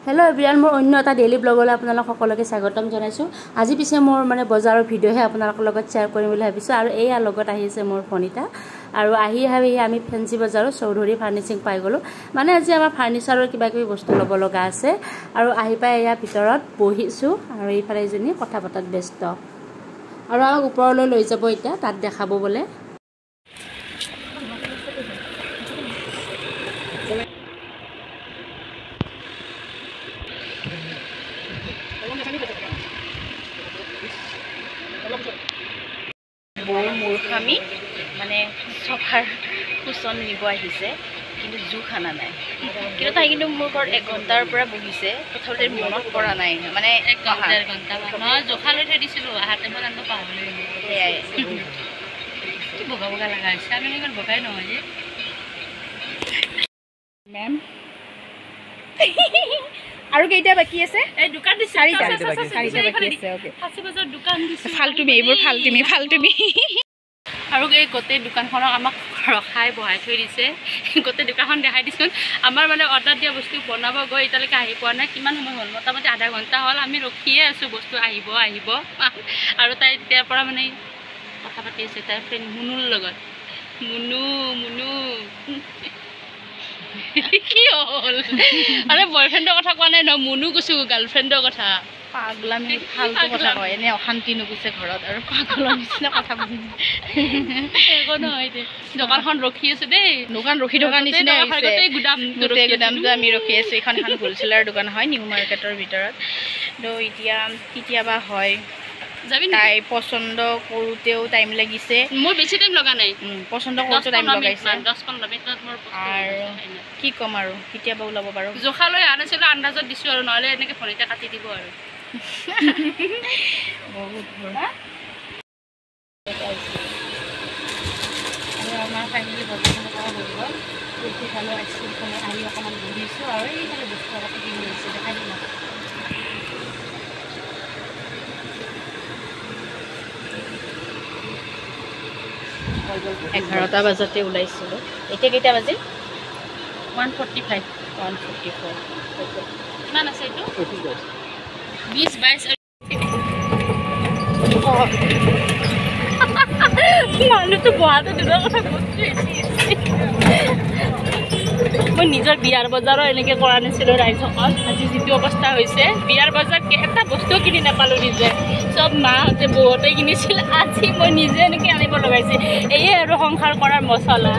Hello everyone मोर अन्य এটা daily ব্লগলৈ আপোনালোক সকলোকে স্বাগতম জনাইছো। আজি পিছে মোৰ বজাৰৰ ভিডিঅ'হে আপোনালোকৰ লগত শ্বেয়াৰ কৰিম বুলি ভাবিছো আৰু এইয়া লগত আহিছে মোৰ ফনিতা আৰু আহি আমি ফেন্সি বজাৰৰ চৌধুৰী ফাৰ্নিচিং পাই গলো। মানে আজি আমাৰ ফাৰ্নিচাৰৰ কিবা কিবি বস্তু ল'ব লগা আছে আৰু আহি পাই এয়া ভিতৰত বহিছো আৰু এইফালে এজনী কথা পতাত ব্যস্ত আৰু ওপৰলৈ লৈ যাব এতিয়া তাত দেখাব বলে। মূৰ্খামি মানে সফাৰ কুচন নিব আহিছে কিন্তু জু খানা নাই কিন্তু তাই কিন্তু মোৰ ঘৰত 1 ঘণ্টাৰ পৰা বহিছে তথাপিও মনত পৰা নাই মানে 1 ঘণ্টা 1.5 ঘণ্টা নহয় জোখা লৈ থৈ দিছিলো আহাতে মই আনটো পাহৰিলো সেয়াই কি বগা বগা লাগা আছে আমি ইমান বগাই নহয় যে মেম আৰু কেইটা বাকি আছে এই দোকান দিছে 4টা বাকি আছে ওকে 5 বছৰ দোকান দিছে ফালতুমি এইবোৰ ফালতুমি আৰু এই গোটেই দোকানখনক আমাক ৰখাই বহাই থৈ দিছে গোটেই দোকানখন দেখাই দিছোন আমাৰ মানে অৰ্ডাৰ দিয়া বস্তু বনাব গৈ এতিয়ালৈকে আহি পোৱা নাই কিমান সময় হ'ল মোটামুটি আধা ঘণ্টা হ'ল আমি ৰখিয়ে আছো বস্তু আহিব আৰু তাই তেতিয়াৰ পৰা মানে কথা পাতি আছে তাইৰ ফ্ৰেণ্ড মুনুৰ লগত মুনু কি হ'ল আৰে বয়ফ্ৰেণ্ডৰ কথা কোৱা নাই ন মুনু কৈছো গাৰ্লফ্ৰেণ্ডৰ কথা পাগলামি ফালতু কথা কয় এনে অশান্তি নুগুছে ঘৰত আৰু পাগলৰ নিচিনা কথা বলি একো নহয় দে দোকানখন ৰখি আছে দেই দোকান ৰখি থকা নিচিনা হৈছে গুদামটো আমি ৰখি আছো এখন হোলচেলাৰ দোকান হয় নিউ মাৰ্কেটৰ ভিতৰত তো এতিয়া কেতিয়াবা হয় যাবি তাই পছন্দ কৰোতেও টাইম লাগিছে মোৰ বেছি টাইম লগা নাই পছন্দ কৰোতে টাইম লগাইছে 10-15 মিনিটত মোৰ আৰু কি কম আৰু কেতিয়াবা ওলাব পাৰো জোখালৈ আনিছিল আন্দাজত দিছো আৰু নহলে এনেকে ফনিটা কাটি দিব আৰু বহুত বড়া আৰু আমাৰ ফ্যামিলি বজাৰখন কৰা হৈ গ'ল কুৰ্তি খালো আইসক্ৰীম খালো আহি অকমান বহিছো আৰু এইফালে বস্তু এটা কিনি লৈছে দেখাই দিম 11টা বজাতে ওলাইছিলো এতিয়া কেইটা বাজে 1:45 কিমান আছে এইটো 20-22 মানুহটো বহাতে দুটা কথা কৈছে মই নিজৰ বিয়াৰ বজাৰৰ এনেকে কৰা নাছিলো ৰাইজসকল আজি যিটো অৱস্থা হৈছে বিয়াৰ বজাৰ এটা বস্তু কিনি নাপালো নিজে সব মাহঁতে বহুতে কিনিছিল আজি মই নিজে এনেকে আনিব লগাইছে এই আৰু সংসাৰ কৰাৰ মছলা